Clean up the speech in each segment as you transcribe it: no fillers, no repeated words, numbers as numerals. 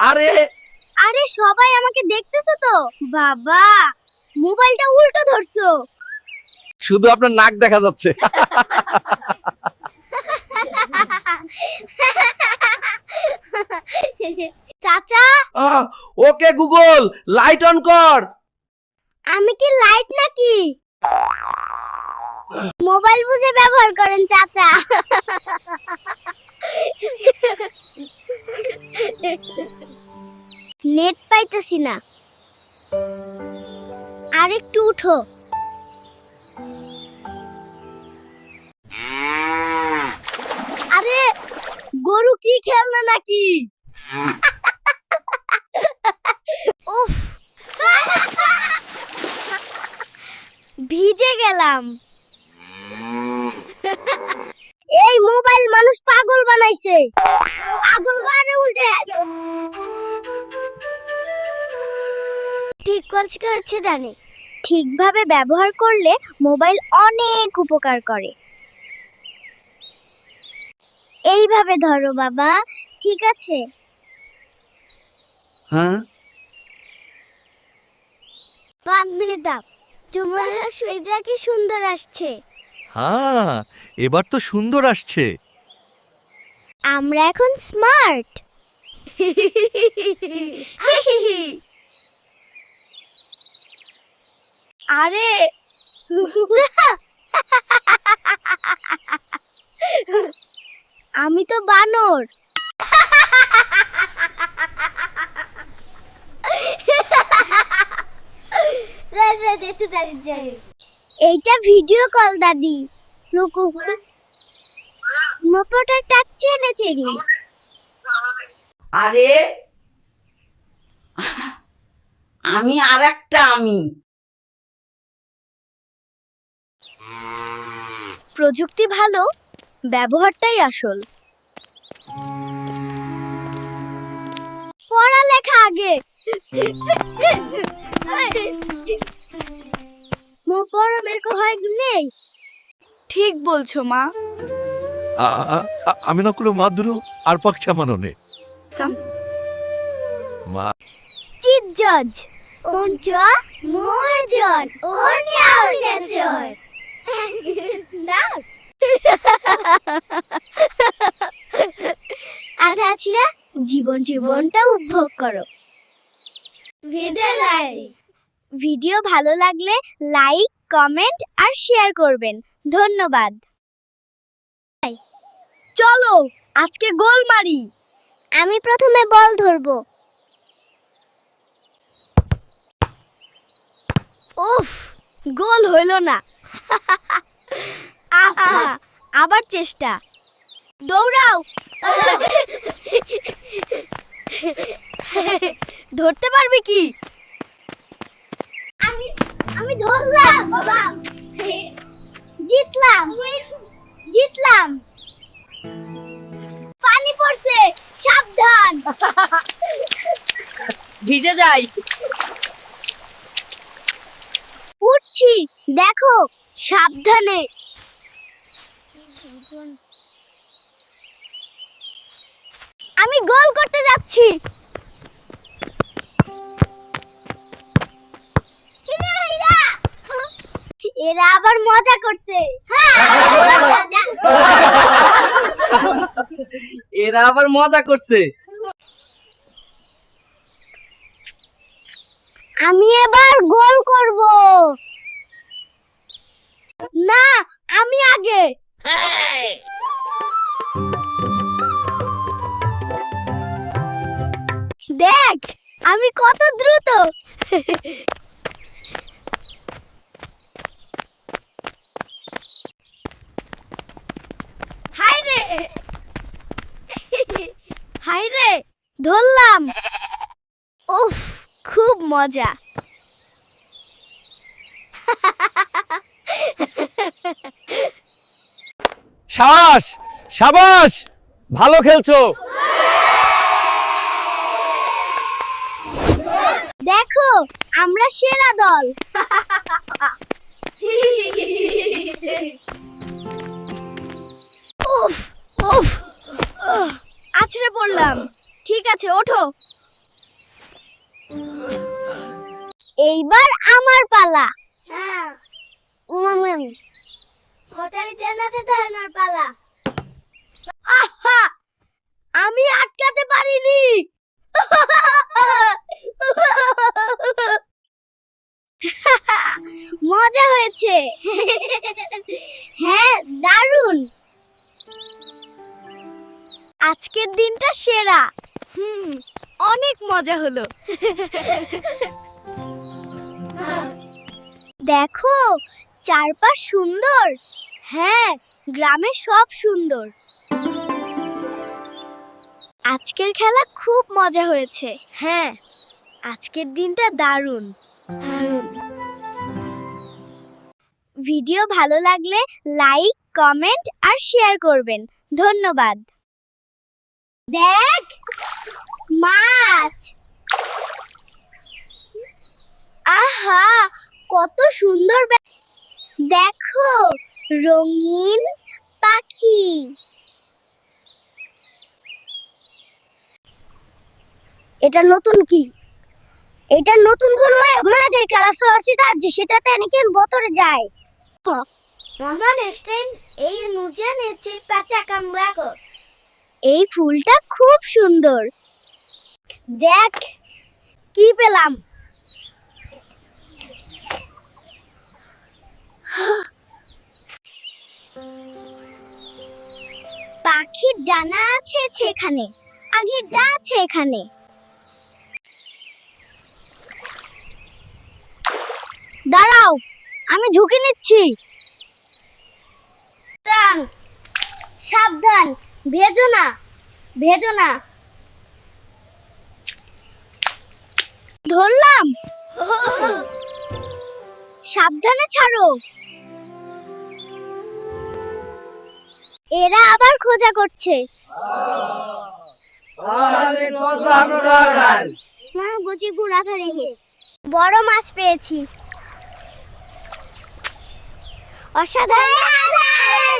আরে আরে সবাই আমাকে দেখতেছো তো? বাবা, মোবাইলটা উল্টো ধরছো। শুধু আপনার নাক দেখা যাচ্ছে। চাচা, ওকে গুগল, লাইট অন কর। আমি কি লাইট নাকি? মোবাইল বুঝে ব্যবহার করেন চাচা। নেট পাইতেছি না, আরেকটু উঠো। আরে গরু কি খেলনা নাকি? উফ, ভিজে গেলাম। এই মোবাইল মানুষ পাগল বানাইছে। পাগল বানায় উল্টে ঠিক হচ্ছে জানি। ঠিকভাবে ব্যবহার করলে মোবাইল অনেক উপকার করে। এইভাবে ধরো বাবা, ঠিক আছে? হ্যাঁ, বান্ধবী দাও, তোমার সুইজা কি সুন্দর আসছে। হ্যাঁ, এবার তো সুন্দর আসছে। আমরা এখন স্মার্ট। আরে আমি তো বানর। এইটা ভিডিও কল দাদি। মোপটা টাকছে না চেরি। আরে আমি আরেকটা আমি। প্রযুক্তি ভালো, ব্যবহারটাই আসল। পড়ালেখা আগে। মো পড়া বের হয় নেই। ঠিক বলছো মা। আমি না কোনো মাদুরো আর পাকছা মাননে মা। চিৎ জজ ওঞ্চ মোজন ওনিয়া উড়েজর না। আধা ছিলা জীবনটা উপভোগ করো। ভিডিও ভালো লাগলে লাইক, কমেন্ট আর শেয়ার করবেন। ধন্যবাদ। চলো আজকে গোল মারি। আমি প্রথমে বল ধরবো। উফ, গোল হইল না। আবার চেষ্টা। দৌড়াও। ধরতে পারবি কি? আমি ধরলাম। জিতলাম। পানি পড়ছে, সাবধান। ভিজে যাই। উঠছি, দেখো সাবধানে। আমি গোল করতে যাচ্ছি। এরা আবার মজা করছে। এরা আবার মজা করছে। আমি এবার গোল করব। না, আমি আগে। দেখ আমি কত দ্রুত। হাই রে, ধরলাম। উফ, খুব মজা। সাবাস সাবাস, ভালো খেলছো। দেখো আমরা সেরা দল। উফ উফ, আছড়ে পড়লাম। ঠিক আছে, ওঠো। এইবার আমার পালা। হ্যাঁ ফটাইতে নাতে তো আমার পালা। আহা আমি আটকাতে পারিনি। মজা হয়েছে। হ্যাঁ দারুণ। আজকের দিনটা সেরা। অনেক মজা হলো। দেখো চারপাশ সুন্দর। হ্যাঁ গ্রামে সব সুন্দর। আজকের খেলা খুব মজা হয়েছে। হ্যাঁ আজকের দিনটা দারুণ। ভিডিও ভালো লাগলে লাইক কমেন্ট আর শেয়ার করবেন। ধন্যবাদ। দেখ মাছ। আহা কত সুন্দর। দেখো রঙিন পাখি। এটা নতুন কি? এটা নতুন কোন মানে দেখে আসছে তার সেটাতে নাকি বতরে যায়। মামা নেক্সট টাইম এই নুজে নেচে পাচা কামবা কর। এই ফুলটা খুব সুন্দর। দেখ কি পেলাম। পাখির ডানা আছে সেখানে, আগে ডা আছে এখানে। দাঁড়াও আমি ঝুঁকি নিচ্ছি। সাবধান ভেজো না, ভেজো না। ধরলাম। সাবধানে ছাড়ো। এরা আবার খোঁজা করছে। মা গুচি গুড়া রেখে বড় মাছ পেয়েছি। অসাধারণ।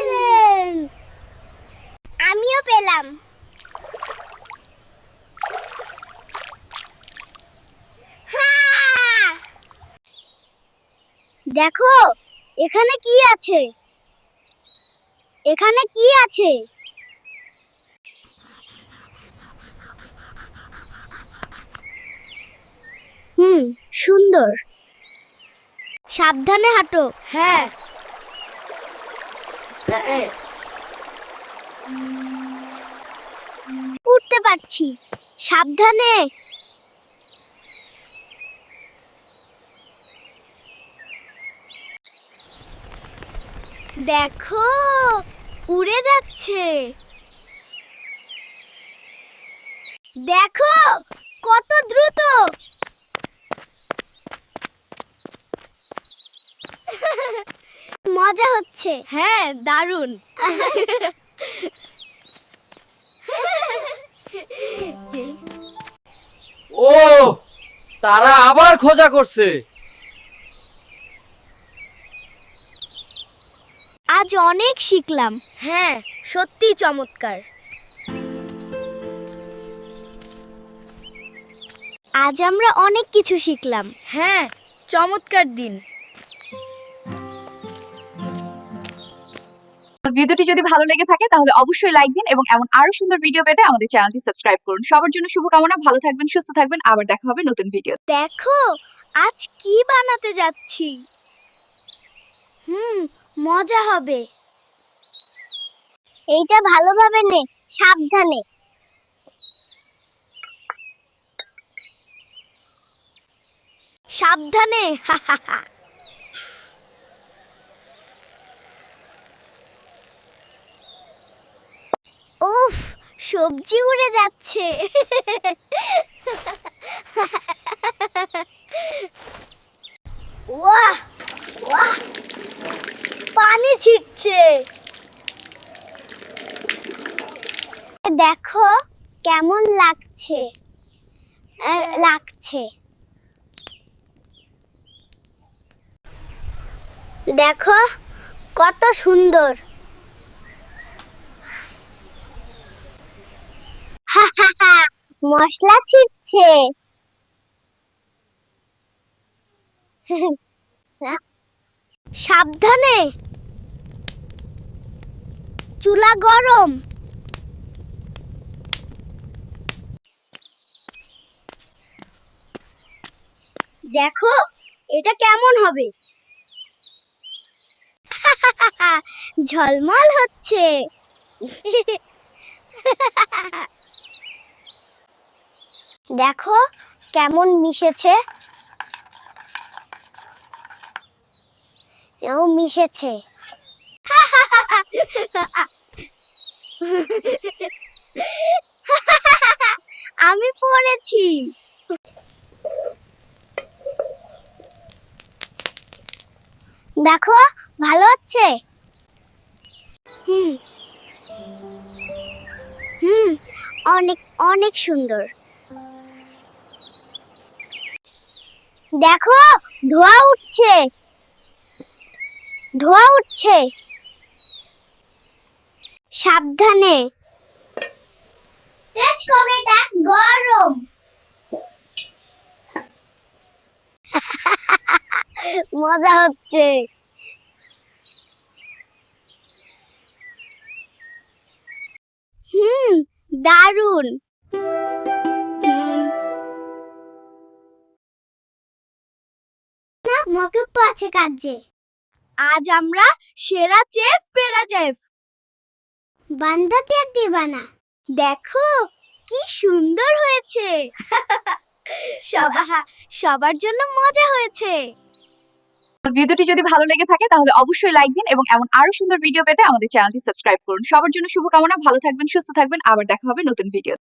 আমিও পেলাম। দেখো এখানে কি আছে। এখানে কি আছে? সুন্দর। সাবধানে হাঁটো। হ্যাঁ উঠতে পারছি। সাবধানে। দেখো উড়ে যাচ্ছে। দেখো কত দ্রুত। মজা হচ্ছে। হ্যাঁ দারুণ। ও তারা আবার খোঁজা করছে। আজ অনেক শিখলাম। হ্যাঁ সত্যি চমৎকার। আজ আমরা অনেক কিছু শিখলাম। হ্যাঁ চমৎকার দিন। ভিডিওটি যদি ভালো লেগে থাকে তাহলে অবশ্যই লাইক দিন এবং এমন আরো সুন্দর ভিডিও পেতে আমাদের চ্যানেলটি সাবস্ক্রাইব করুন। সবার জন্য শুভকামনা। ভালো থাকবেন, সুস্থ থাকবেন। আবার দেখা হবে নতুন ভিডিও। দেখো আজ কি বানাতে যাচ্ছি। মজা হবে। এইটা ভালোভাবে নে, সাবধানে। সাবধানে। উফ সবজি উড়ে যাচ্ছে। ওয়াহ ওয়াহ পানি ছিটছে। দেখো কেমন লাগছে। দেখো কত সুন্দর। মশলা ছিটছে। সাবধানে, চুলা গরম। দেখো এটা কেমন হবে। ঝলমল হচ্ছে। দেখো কেমন মিশেছে। মিশেছে। আমি পড়েছি। দেখো ভালো হচ্ছে। হুম হুম অনেক অনেক সুন্দর। দেখো ধোঁয়া উঠছে, ধোঁয়া উঠছে। সাবধানে, এটা গরম। মজা হচ্ছে। দারুন। না মকব্ব আছে কাজে। আজ আমরা সেরা চেফ পেরা চেফ। বান্দাতে আর দিবা না। দেখো কি সুন্দর হয়েছে। সবার জন্য মজা হয়েছে। ভিডিওটি যদি ভালো লেগে থাকে তাহলে অবশ্যই লাইক দিন এবং এমন আরো সুন্দর ভিডিও পেতে আমাদের চ্যানেলটি সাবস্ক্রাইব করুন। সবার জন্য শুভকামনা, ভালো থাকবেন, সুস্থ থাকবেন, আবার দেখা হবে নতুন ভিডিও।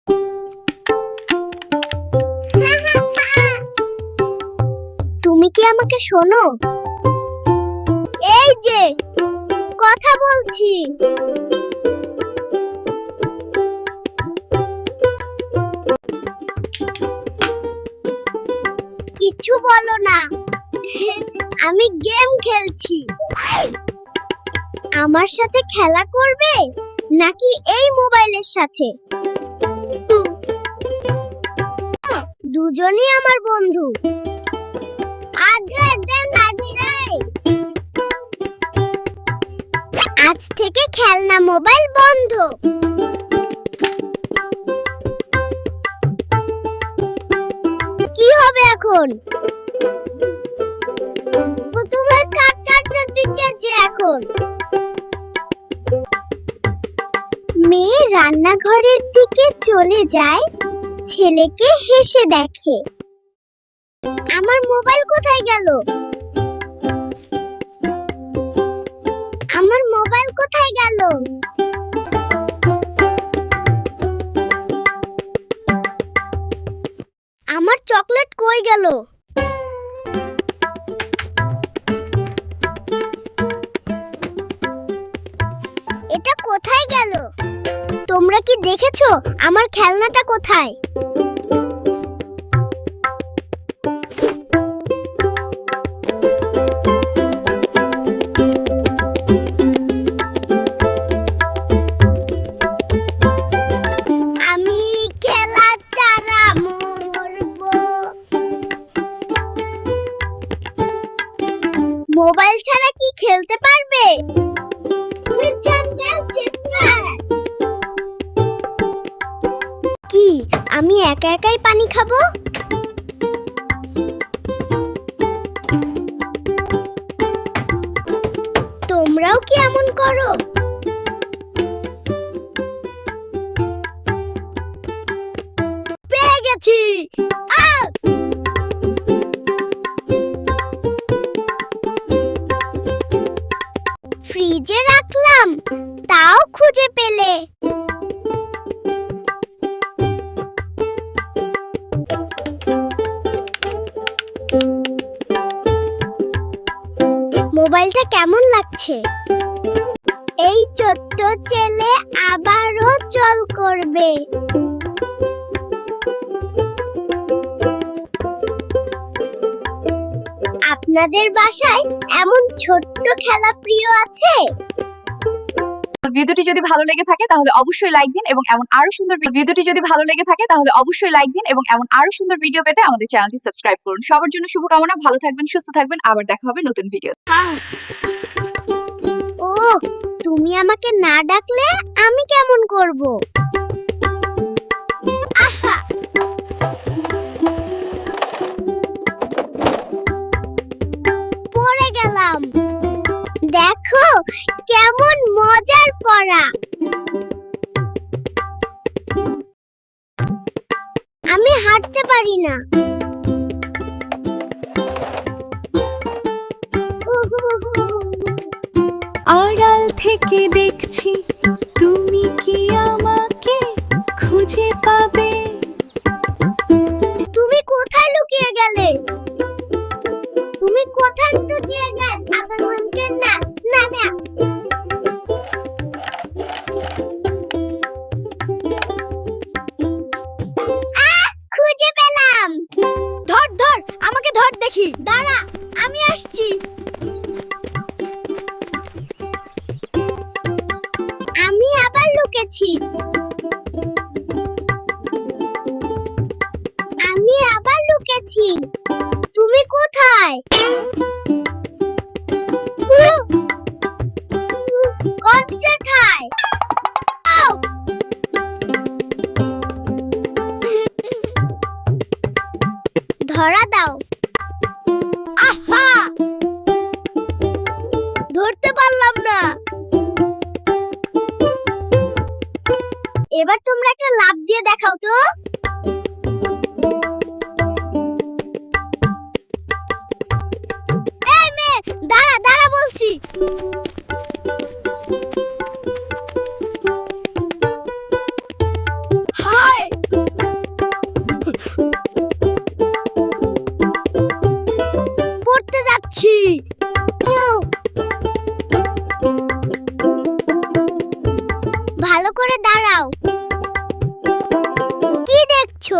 তুমি কি আমাকে শোনো? এই যে কথা বলছি। কিছু বলো না। আমি গেম খেলছি। আমার সাথে খেলা করবে নাকি এই মোবাইলের সাথে? দুজনই আমার বন্ধু। আজ থেকে খেলনা মোবাইল বন্ধ। কি হবে এখন? তোমার কার চার্জার দিতেছে এখন। মেয়ে রান্নাঘরের দিকে চলে যায়, ছেলেকে হেসে দেখে। আমার মোবাইল কোথায় গেল? আমার মোবাইল কোথায় গেল? আমার চকলেট কই গেল? এটা কোথায় গেল? তোমরা কি দেখেছো আমার খেলনাটা কোথায়? আমি খেলা ছাড়া মরবো। মোবাইল ছাড়া কি খেলতে পারবে? কি আমি একা একাই পানি খাবো? তোমরাও কি এমন করো? পেয়ে গেছি। ফ্রিজে রাখলাম, তাও খুঁজে পেলে। মোবাইলটা কেমন লাগছে? এই ছোট্ট ছেলে আবারও চল করবে। আপনাদের বাসায় এমন ছোট্ট খেলা প্রিয় আছে? ভিডিওটি যদি ভালো লেগে থাকে তাহলে অবশ্যই লাইক দিন এবং এমন আরো সুন্দর ভিডিওটি যদি ভালো লেগে থাকে তাহলে অবশ্যই লাইক দিন এবং এমন আরো সুন্দর ভিডিও পেতে আমাদের চ্যানেলটি সাবস্ক্রাইব করুন। সবার জন্য শুভকামনা, ভালো থাকবেন, সুস্থ থাকবেন, আবার দেখা হবে নতুন ভিডিও। ও তুমি আমাকে না ডাকলে আমি কেমন করব? আহা! পড়ে গেলাম। দেখো কেমন মজার পড়া। আমি হাঁটতে পারি না। আড়াল থেকে দেখছি তুমি কি আমাকে খুঁজে পাবে। তুমি কোথায় লুকিয়ে গেলে? তুমি কোথায় লুকিয়ে গেলে? আমার মনকে না না না। খুঁজে পেলাম। ধর ধর, আমাকে ধর দেখি। দাঁড়া, আমি আসছি। আমি আবার লুকেছি। আমি আবার লুকেছি। তুমি কোথায়? কোথায়? ধরা দাও। আহা! ধরতে পারলাম না। এবার তোমরা একটা লাফ দিয়ে দেখাও তো। এই মেয়ে, দাঁড়া দাঁড়া বলছি। হায়! পড়তে যাচ্ছি। ভালো করে দাঁড়াও। কি দেখছো?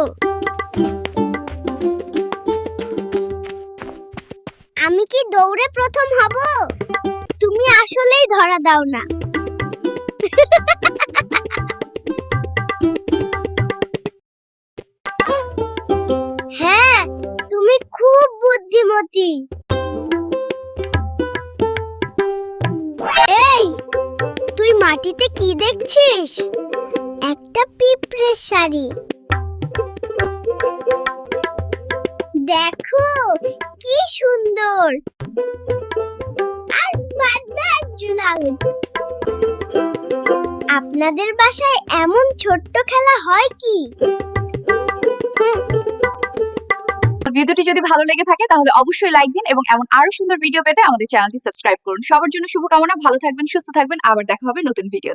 আমি কি দৌড়ে প্রথম হব? তুমি আসলেই ধরা দাও না। হ্যাঁ, তুমি খুব বুদ্ধিমতী। এই, তুই মাটিতে কি দেখছিস? একটা পিঁপড়ের শাড়ি। দেখো কি সুন্দর। আর পাতার জুনাল। আপনাদের বাসায় এমন ছোট্ট খেলা হয় কি? ভিডিওটি যদি ভালো লেগে থাকে তাহলে অবশ্যই লাইক দিন এবং এমন আরো সুন্দর ভিডিও পেতে আমাদের চ্যানেলটি সাবস্ক্রাইব করুন। সবার জন্য শুভকামনা, ভালো থাকবেন, সুস্থ থাকবেন, আবার দেখা হবে নতুন ভিডিও।